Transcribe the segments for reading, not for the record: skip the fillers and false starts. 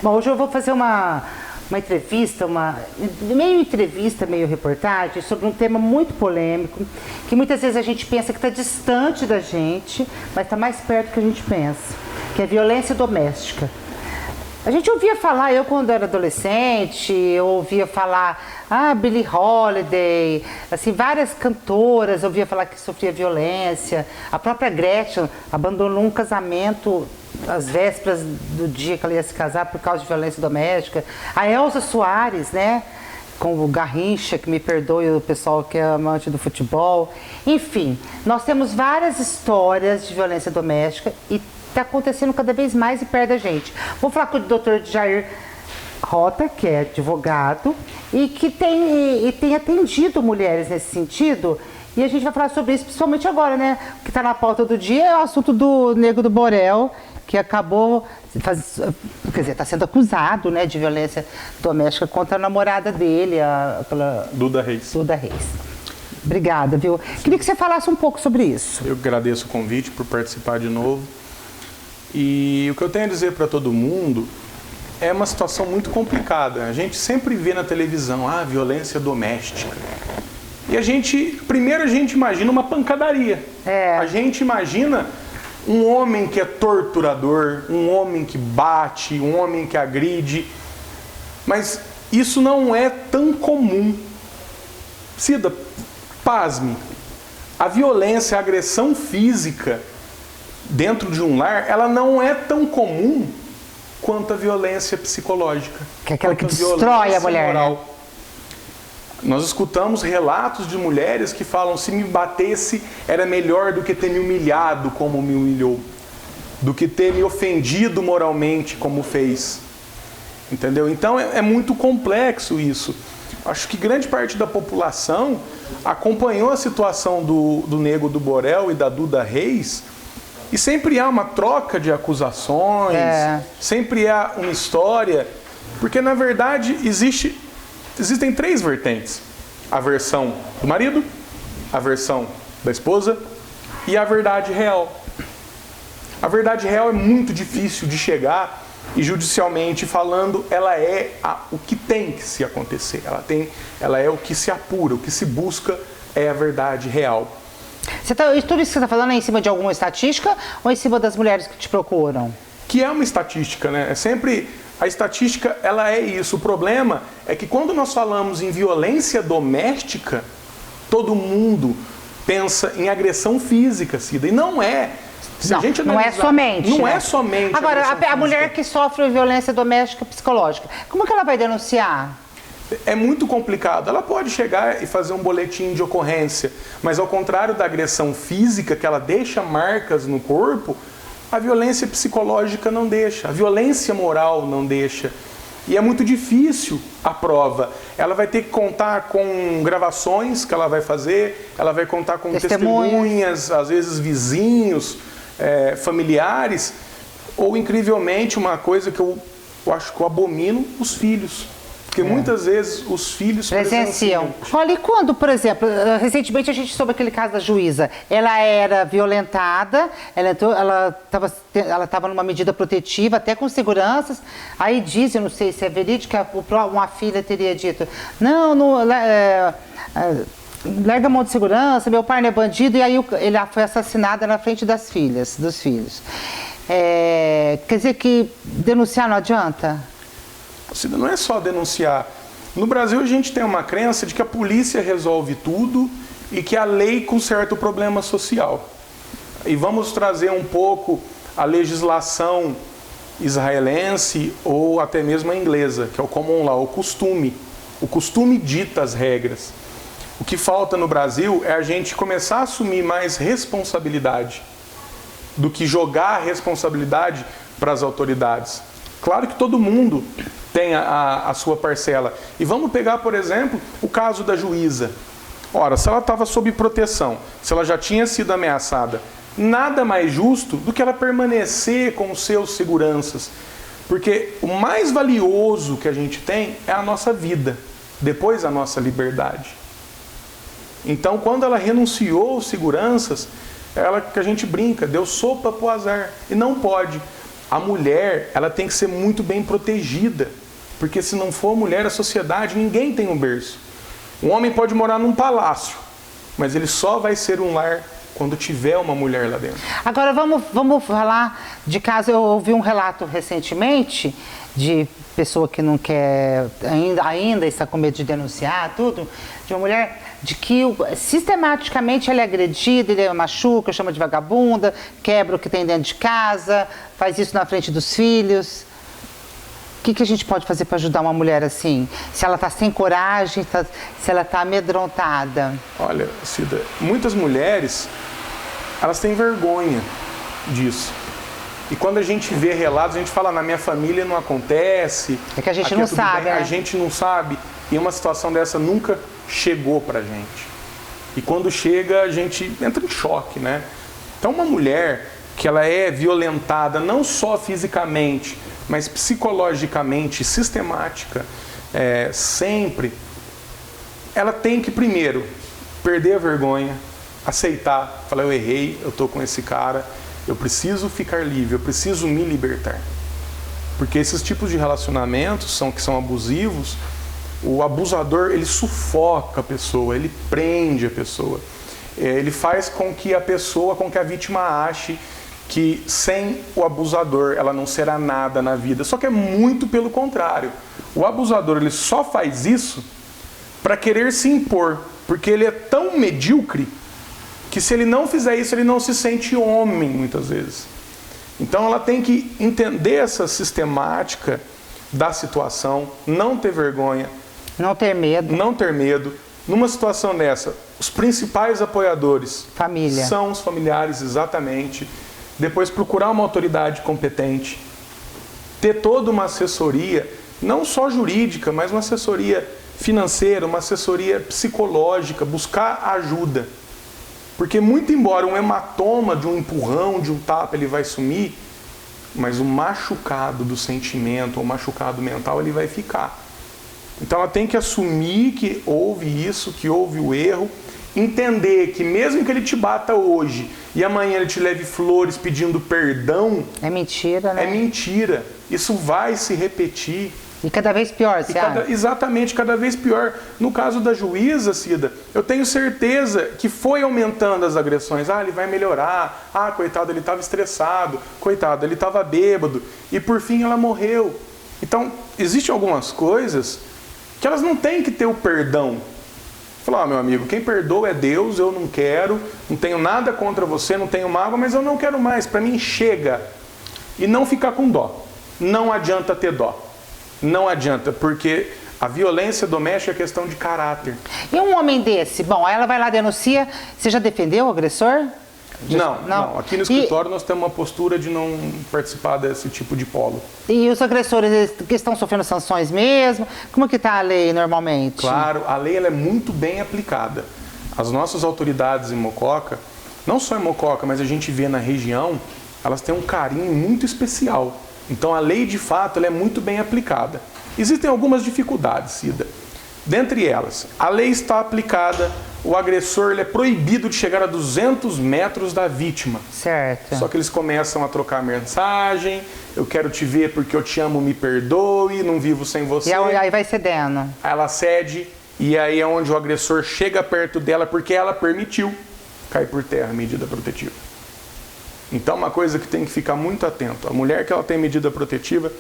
Bom, hoje eu vou fazer uma entrevista, meio entrevista, meio reportagem, sobre um tema muito polêmico, que muitas vezes a gente pensa que está distante da gente, mas está mais perto do que a gente pensa, que é violência doméstica. A gente ouvia falar, eu quando era adolescente, eu ouvia falar, Billie Holiday, assim, várias cantoras eu ouvia falar que sofria violência. A própria Gretchen abandonou um casamento às vésperas do dia que ela ia se casar por causa de violência doméstica. A Elza Soares, né, com o Garrincha, que me perdoe o pessoal que é amante do futebol. Enfim, nós temos várias histórias de violência doméstica e está acontecendo cada vez mais e perto da gente. Vou falar com o Dr. Jair Rota, que é advogado e que tem atendido mulheres nesse sentido. E a gente vai falar sobre isso, principalmente agora, né? O que está na pauta do dia é o assunto do Nego do Borel, que acabou, quer dizer, está sendo acusado, né, de violência doméstica contra a namorada dele, aquela Duda Reis. Duda Reis. Obrigada, viu? Queria que você falasse um pouco sobre isso. Eu agradeço o convite por participar de novo. E o que eu tenho a dizer para todo mundo é uma situação muito complicada. A gente sempre vê na televisão, violência doméstica. E primeiro a gente imagina uma pancadaria. A gente imagina um homem que é torturador, um homem que bate, um homem que agride. Mas isso não é tão comum. Cida, pasme. A violência, a agressão física dentro de um lar, ela não é tão comum quanto a violência psicológica. Que é aquela que destrói a mulher. Moral. Nós escutamos relatos de mulheres que falam: se me batesse, era melhor do que ter me humilhado como me humilhou, do que ter me ofendido moralmente como fez. Entendeu? Então é muito complexo isso. Acho que grande parte da população acompanhou a situação do Nego do Borel e da Duda Reis. E sempre há uma troca de acusações, sempre há uma história, porque na verdade existem três vertentes: a versão do marido, a versão da esposa e a verdade real. A verdade real é muito difícil de chegar e, judicialmente falando, ela é o que tem que se acontecer, ela é o que se apura, o que se busca é a verdade real. Tudo isso que você está falando é em cima de alguma estatística ou em cima das mulheres que te procuram? Que é uma estatística, né? A estatística, ela é isso. O problema é que quando nós falamos em violência doméstica, todo mundo pensa em agressão física, Cida, e não é. Não é somente. Não é somente. Agora, a mulher que sofre violência doméstica psicológica, como que ela vai denunciar? É muito complicado. Ela pode chegar e fazer um boletim de ocorrência, mas ao contrário da agressão física, que ela deixa marcas no corpo, a violência psicológica não deixa, a violência moral não deixa. E é muito difícil a prova. Ela vai ter que contar com gravações que ela vai fazer, ela vai contar com testemunhas, às vezes vizinhos, familiares, ou incrivelmente uma coisa que eu acho que eu abomino, os filhos. Porque muitas vezes os filhos presenciam. Olha, e quando, por exemplo, recentemente a gente soube aquele caso da juíza, ela era violentada, ela estava numa medida protetiva, até com seguranças, aí diz, eu não sei se é verídico, uma filha teria dito, larga a mão de segurança, meu pai não é bandido, e aí ele foi assassinado na frente dos filhos. Quer dizer que denunciar não adianta? Não é só denunciar. No Brasil a gente tem uma crença de que a polícia resolve tudo e que a lei conserta o problema social. E vamos trazer um pouco a legislação israelense ou até mesmo a inglesa, que é o common law, o costume. O costume dita as regras. O que falta no Brasil é a gente começar a assumir mais responsabilidade do que jogar a responsabilidade para as autoridades. Claro que todo mundo tem a sua parcela. E vamos pegar, por exemplo, o caso da juíza. Ora, se ela estava sob proteção, se ela já tinha sido ameaçada, nada mais justo do que ela permanecer com os seus seguranças. Porque o mais valioso que a gente tem é a nossa vida, depois a nossa liberdade. Então, quando ela renunciou aos seguranças, que a gente brinca, deu sopa pro azar. E não pode. A mulher, ela tem que ser muito bem protegida, porque se não for mulher, a sociedade, ninguém tem um berço. Um homem pode morar num palácio, mas ele só vai ser um lar quando tiver uma mulher lá dentro. Agora vamos falar de caso. Eu ouvi um relato recentemente de pessoa que não quer, ainda está com medo de denunciar tudo, de uma mulher de que sistematicamente ela é agredida, ele machuca, chama de vagabunda, quebra o que tem dentro de casa, faz isso na frente dos filhos. O que a gente pode fazer para ajudar uma mulher assim? Se ela está sem coragem, se ela está amedrontada? Olha, Cida, muitas mulheres, elas têm vergonha disso. E quando a gente vê relatos, a gente fala, na minha família não acontece. É que a gente não sabe, né? A gente não sabe. E uma situação dessa nunca chegou pra gente. E quando chega, a gente entra em choque, né? Então uma mulher que ela é violentada, não só fisicamente, mas psicologicamente, sistemática, sempre, ela tem que primeiro perder a vergonha, aceitar, falar, eu errei, eu tô com esse cara, eu preciso ficar livre, eu preciso me libertar. Porque esses tipos de relacionamentos que são abusivos, o abusador, ele sufoca a pessoa, ele prende a pessoa. Ele faz com que a vítima ache que sem o abusador ela não será nada na vida. Só que é muito pelo contrário. O abusador, ele só faz isso para querer se impor, porque ele é tão medíocre que se ele não fizer isso, ele não se sente homem, muitas vezes. Então ela tem que entender essa sistemática da situação, não ter vergonha. Não ter medo. Não ter medo. Numa situação dessa, os principais apoiadores família. São os familiares, exatamente. Depois procurar uma autoridade competente. Ter toda uma assessoria, não só jurídica, mas uma assessoria financeira, uma assessoria psicológica, buscar ajuda. Porque muito embora um hematoma de um empurrão, de um tapa, ele vai sumir, mas o machucado do sentimento, o machucado mental, ele vai ficar. Então ela tem que assumir que houve isso, que houve o erro, entender que mesmo que ele te bata hoje e amanhã ele te leve flores pedindo perdão... É mentira, né? É mentira. Isso vai se repetir. E cada vez pior, você acha? Exatamente, cada vez pior. No caso da juíza, Cida, eu tenho certeza que foi aumentando as agressões. Ele vai melhorar. Coitado, ele estava estressado. Coitado, ele estava bêbado. E por fim ela morreu. Então, existem algumas coisas que elas não têm que ter o perdão. Falar, meu amigo, quem perdoa é Deus, eu não quero, não tenho nada contra você, não tenho mágoa, mas eu não quero mais, para mim chega. E não ficar com dó. Não adianta ter dó. Não adianta, porque a violência doméstica é questão de caráter. E um homem desse? Bom, aí ela vai lá, denuncia, você já defendeu o agressor? Não. Aqui no escritório nós temos uma postura de não participar desse tipo de polo. E os agressores que estão sofrendo sanções mesmo? Como que está a lei normalmente? Claro, a lei ela é muito bem aplicada. As nossas autoridades em Mococa, não só em Mococa, mas a gente vê na região, elas têm um carinho muito especial. Então a lei de fato ela é muito bem aplicada. Existem algumas dificuldades, Cida. Dentre elas, a lei está aplicada, o agressor ele é proibido de chegar a 200 metros da vítima. Certo. Só que eles começam a trocar mensagem, eu quero te ver porque eu te amo, me perdoe, não vivo sem você. E aí vai cedendo. Aí ela cede, e aí é onde o agressor chega perto dela porque ela permitiu cair por terra a medida protetiva. Então uma coisa que tem que ficar muito atento, a mulher que ela tem medida protetiva,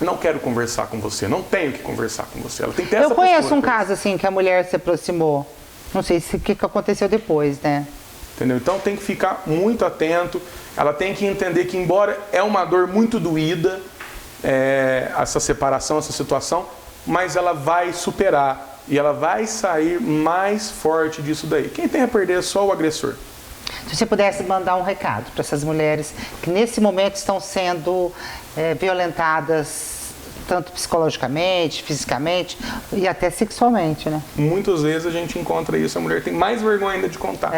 não quero conversar com você, não tenho que conversar com você. Ela tem que ter essa postura. Eu conheço um caso assim que a mulher se aproximou. Não sei o que aconteceu depois, né? Entendeu? Então tem que ficar muito atento. Ela tem que entender que embora é uma dor muito doída, essa separação, essa situação, mas ela vai superar e ela vai sair mais forte disso daí. Quem tem a perder é só o agressor. Se você pudesse mandar um recado para essas mulheres que nesse momento estão sendo violentadas tanto psicologicamente, fisicamente e até sexualmente, né? Muitas vezes a gente encontra isso, a mulher tem mais vergonha ainda de contar.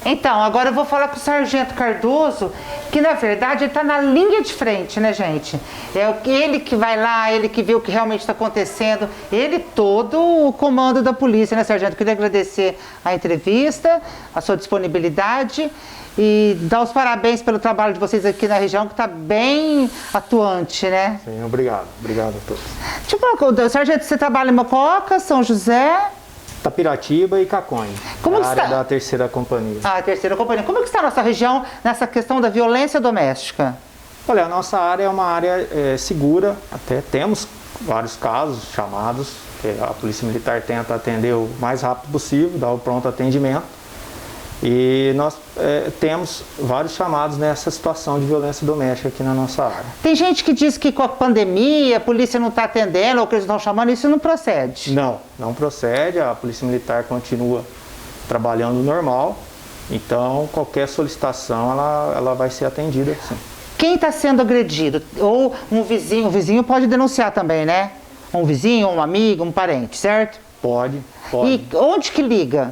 Então, agora eu vou falar com o Sargento Cardoso, que na verdade ele está na linha de frente, né, gente? É ele que vai lá, ele que vê o que realmente está acontecendo, ele todo o comando da polícia, né, Sargento? Queria agradecer a entrevista, a sua disponibilidade e dar os parabéns pelo trabalho de vocês aqui na região, que está bem atuante, né? Sim, obrigado. Obrigado a todos. Deixa eu falar, Sargento, você trabalha em Mococa, São José... Tapiratiba e Caconha, Como a área está? da terceira companhia. Ah, a terceira companhia. Como é que está a nossa região nessa questão da violência doméstica? Olha, a nossa área é uma área segura, até temos vários casos chamados, que a Polícia Militar tenta atender o mais rápido possível, dar o pronto atendimento. E nós temos vários chamados nessa situação de violência doméstica aqui na nossa área. Tem gente que diz que com a pandemia a polícia não está atendendo ou que eles estão chamando, isso não procede. Não procede, a Polícia Militar continua trabalhando normal, então qualquer solicitação ela vai ser atendida, sim. Quem está sendo agredido? Ou o vizinho pode denunciar também, né? Um vizinho, um amigo, um parente, certo? Pode. E onde que liga?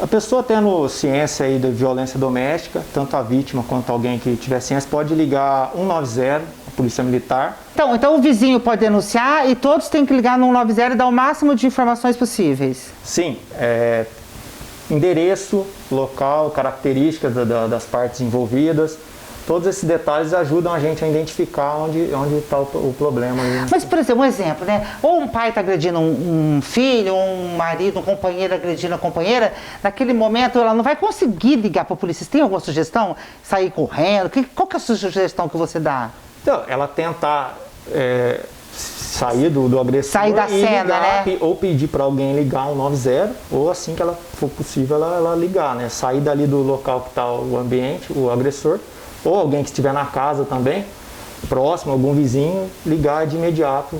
A pessoa tendo ciência aí da violência doméstica, tanto a vítima quanto alguém que tiver ciência, pode ligar 190, a Polícia Militar. Então o vizinho pode denunciar e todos têm que ligar no 190 e dar o máximo de informações possíveis. Sim, endereço, local, características das partes envolvidas. Todos esses detalhes ajudam a gente a identificar onde está o problema. Mas, por exemplo, um exemplo, né? Ou um pai está agredindo um filho, ou um marido, um companheiro agredindo a companheira, naquele momento ela não vai conseguir ligar para a polícia. Você tem alguma sugestão? Sair correndo? Qual que é a sugestão que você dá? Então, ela tentar sair do agressor, sair da cena, ligar, né? Ou pedir para alguém ligar 190, ou assim que ela for possível ela ligar, né? Sair dali do local que está o ambiente, o agressor, ou alguém que estiver na casa também, próximo, algum vizinho, ligar de imediato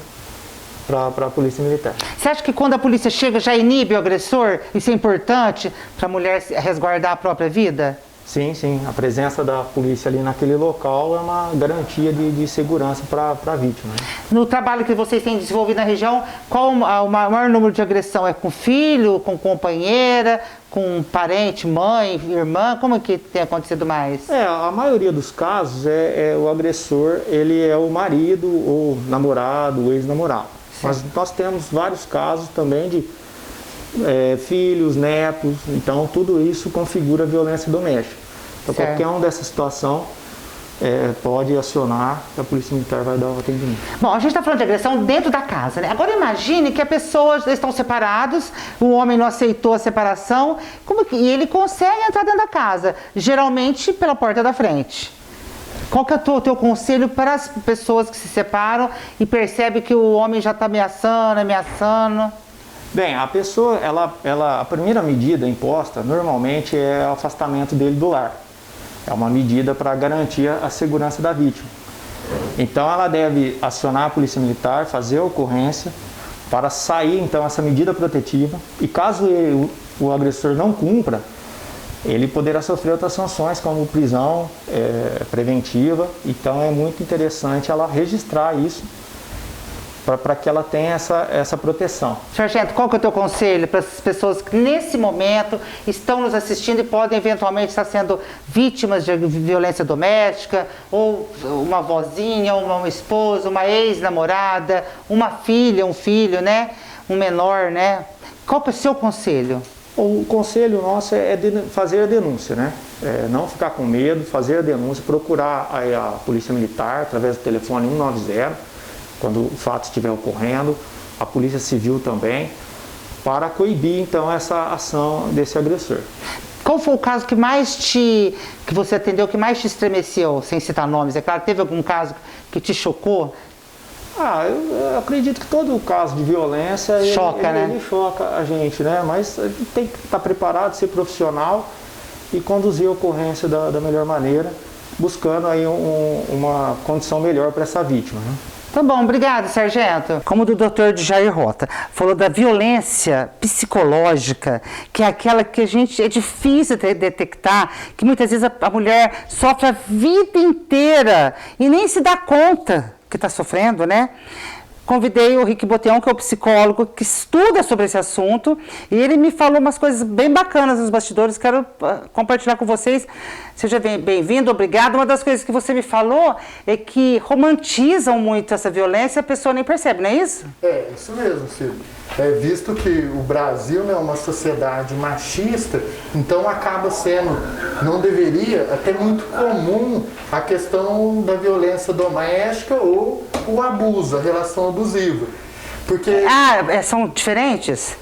para a Polícia Militar. Você acha que quando a polícia chega já inibe o agressor? Isso é importante para a mulher resguardar a própria vida? Sim. A presença da polícia ali naquele local é uma garantia de segurança para a vítima, né? No trabalho que vocês têm desenvolvido na região, qual o maior número de agressão? É com filho, com companheira, com parente, mãe, irmã? Como que tem acontecido mais? A maioria dos casos o agressor, ele é o marido, ou namorado, ou ex-namorado. Mas nós temos vários casos também de filhos, netos, então tudo isso configura violência doméstica. Então qualquer um dessa situação pode acionar, a Polícia Militar vai dar o atendimento. Bom, a gente está falando de agressão dentro da casa, né? Agora imagine que a pessoa estão separados, o homem não aceitou a separação, e ele consegue entrar dentro da casa, geralmente pela porta da frente. Qual que é o teu conselho para as pessoas que se separam e percebem que o homem já está ameaçando? Bem, a pessoa, a primeira medida imposta normalmente é o afastamento dele do lar. É uma medida para garantir a segurança da vítima. Então ela deve acionar a Polícia Militar, fazer a ocorrência para sair então essa medida protetiva, e caso o agressor não cumpra, ele poderá sofrer outras sanções como prisão preventiva. Então é muito interessante ela registrar isso para que ela tenha essa proteção. Sargento, qual que é o teu conselho para as pessoas que nesse momento estão nos assistindo e podem eventualmente estar sendo vítimas de violência doméstica, ou uma vozinha, uma esposa, uma ex-namorada, uma filha, um filho, né? Um menor, né? Qual que é o seu conselho? O conselho nosso é fazer a denúncia, né? Não ficar com medo, fazer a denúncia, procurar a Polícia Militar através do telefone 190, quando o fato estiver ocorrendo, a Polícia Civil também, para coibir então essa ação desse agressor. Qual foi o caso que você atendeu, que mais te estremeceu, sem citar nomes? É claro, teve algum caso que te chocou? Eu acredito que todo caso de violência ele choca a gente, né? Mas a gente tem que estar preparado, ser profissional e conduzir a ocorrência da melhor maneira, buscando aí uma condição melhor para essa vítima, né? Tá bom, obrigado, sargento. Como o Dr. Jair Rota falou da violência psicológica, que é aquela que é difícil de detectar, que muitas vezes a mulher sofre a vida inteira e nem se dá conta que está sofrendo, né? convidei o Rick Boteon, que é o psicólogo que estuda sobre esse assunto, e ele me falou umas coisas bem bacanas nos bastidores, quero compartilhar com vocês. Seja bem-vindo, obrigado. Uma das coisas que você me falou é que romantizam muito essa violência e a pessoa nem percebe, não é isso? É, isso mesmo, Ciro. Visto que o Brasil é uma sociedade machista, então acaba sendo, não deveria, até muito comum a questão da violência doméstica ou o abuso, a relação abusiva. Porque... são diferentes?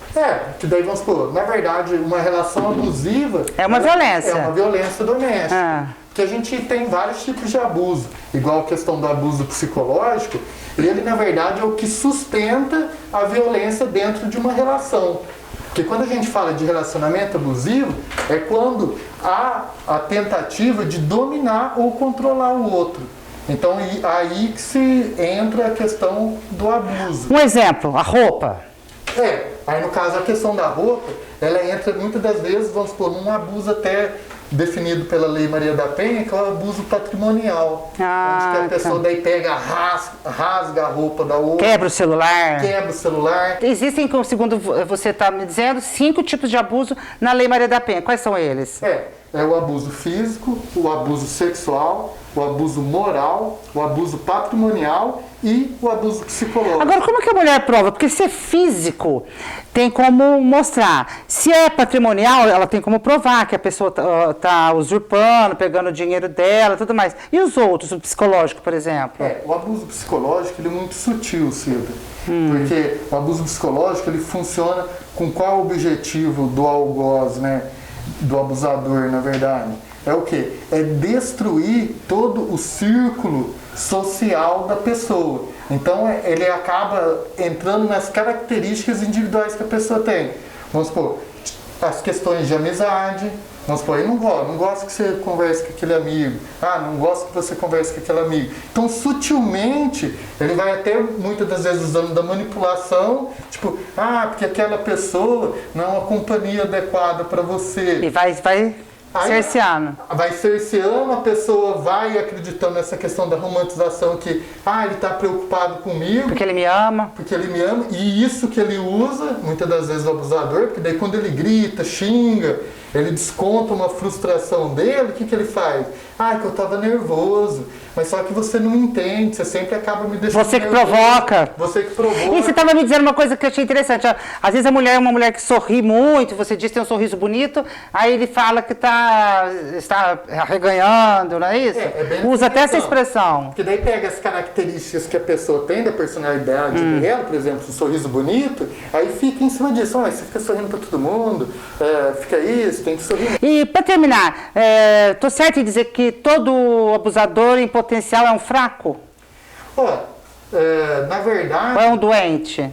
Que daí vamos supor, na verdade, uma relação abusiva... É uma violência. É uma violência doméstica. Porque a gente tem vários tipos de abuso, igual a questão do abuso psicológico, ele, na verdade, é o que sustenta a violência dentro de uma relação. Porque quando a gente fala de relacionamento abusivo, é quando há a tentativa de dominar ou controlar o outro. Então, aí que se entra a questão do abuso. Um exemplo, a roupa. Aí no caso a questão da roupa, ela entra muitas das vezes, vamos supor, num abuso até definido pela Lei Maria da Penha, que é o abuso patrimonial. Onde que a pessoa daí pega, rasga a roupa da outra. Quebra o celular. Existem, segundo você está me dizendo, 5 tipos de abuso na Lei Maria da Penha. Quais são eles? É o abuso físico, o abuso sexual, o abuso moral, o abuso patrimonial e o abuso psicológico. Agora, como que a mulher prova? Porque se é físico, tem como mostrar. Se é patrimonial, ela tem como provar que a pessoa está usurpando, pegando o dinheiro dela, tudo mais. E os outros, o psicológico, por exemplo? O abuso psicológico ele é muito sutil, Cida. Porque o abuso psicológico ele funciona com qual objetivo do algoz, né? Do abusador, na verdade. É o quê? É destruir todo o círculo social da pessoa. Então, ele acaba entrando nas características individuais que a pessoa tem. Vamos supor, as questões de amizade. Vamos supor, eu não gosto que você converse com aquele amigo. Não gosto que você converse com aquele amigo. Então, sutilmente, ele vai até, muitas das vezes, usando da manipulação, tipo, porque aquela pessoa não é uma companhia adequada para você. E vai cerceando. Vai cerceando, a pessoa vai acreditando nessa questão da romantização que, ele está preocupado comigo. Porque ele me ama. E isso que ele usa, muitas das vezes, o abusador, porque daí quando ele grita, xinga, ele desconta uma frustração dele, o que ele faz? Que eu estava nervoso. Mas só que você não entende, você sempre acaba me deixando Você que nervoso. provoca. Você que provoca. E você estava me dizendo uma coisa que eu achei interessante. Às vezes a mulher é uma mulher que sorri muito, você diz que tem um sorriso bonito, aí ele fala que está arreganhando, não é isso? Usa até essa expressão. Porque daí pega as características que a pessoa tem da personalidade dela, por exemplo, um sorriso bonito, aí fica em cima disso. Você fica sorrindo para todo mundo, fica isso, tem que sorrir. E para terminar, estou certo em dizer que todo abusador em potencial é um fraco? Na verdade... Ou é um doente?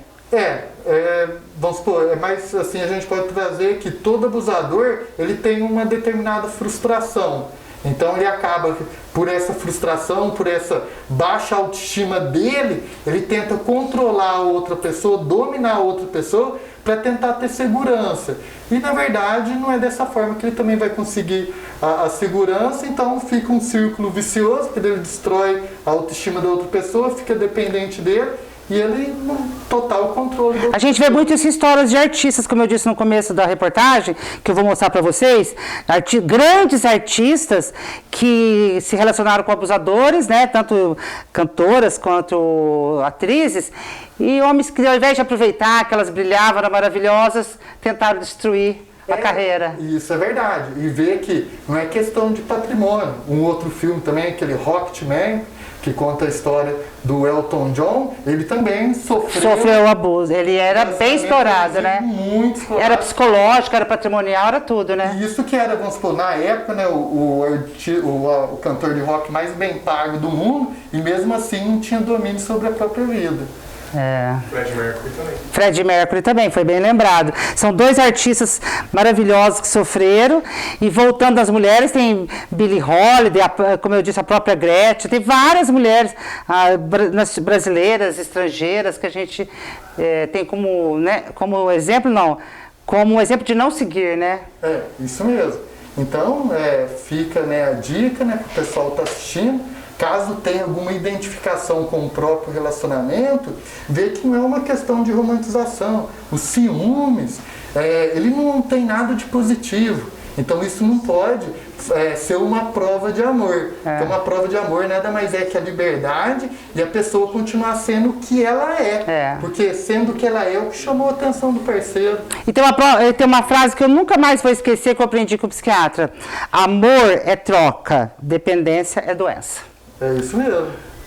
Vamos supor, mas assim a gente pode trazer que todo abusador ele tem uma determinada frustração. Então ele acaba, por essa frustração, por essa baixa autoestima dele, ele tenta controlar a outra pessoa, dominar a outra pessoa para tentar ter segurança. E na verdade não é dessa forma que ele também vai conseguir a segurança, então fica um círculo vicioso, porque ele destrói a autoestima da outra pessoa, fica dependente dele. E ele no total controle. A gente vê muitas histórias de artistas, como eu disse no começo da reportagem, que eu vou mostrar para vocês, grandes artistas que se relacionaram com abusadores, né, tanto cantoras quanto atrizes, e homens que ao invés de aproveitar que elas brilhavam, eram maravilhosas, tentaram destruir a carreira. Isso é verdade. E ver que não é questão de patrimônio. Um outro filme também, aquele Rocketman, que conta a história do Elton John, ele também sofreu abuso. Ele era bem explorado, né? Muito explorado. Era psicológico, era patrimonial, era tudo, né? E isso que era, vamos supor, na época, né, o cantor de rock mais bem pago do mundo, e mesmo assim não tinha domínio sobre a própria vida. Freddie Mercury também, foi bem lembrado. São 2 artistas maravilhosos que sofreram. E voltando às mulheres, tem Billie Holiday, como eu disse, a própria Gretchen. Tem várias mulheres brasileiras, estrangeiras, que a gente tem como exemplo, como um exemplo de não seguir, né? Isso mesmo. Então, fica a dica, né, para o pessoal que está assistindo, caso tenha alguma identificação com o próprio relacionamento, ver que não é uma questão de romantização. Os ciúmes, ele não tem nada de positivo. Então isso não pode ser uma prova de amor. Então uma prova de amor nada mais é que a liberdade e a pessoa continuar sendo o que ela é. Porque sendo o que ela é o que chamou a atenção do parceiro. E tem uma frase que eu nunca mais vou esquecer que eu aprendi com o psiquiatra. Amor é troca, dependência é doença. É isso mesmo.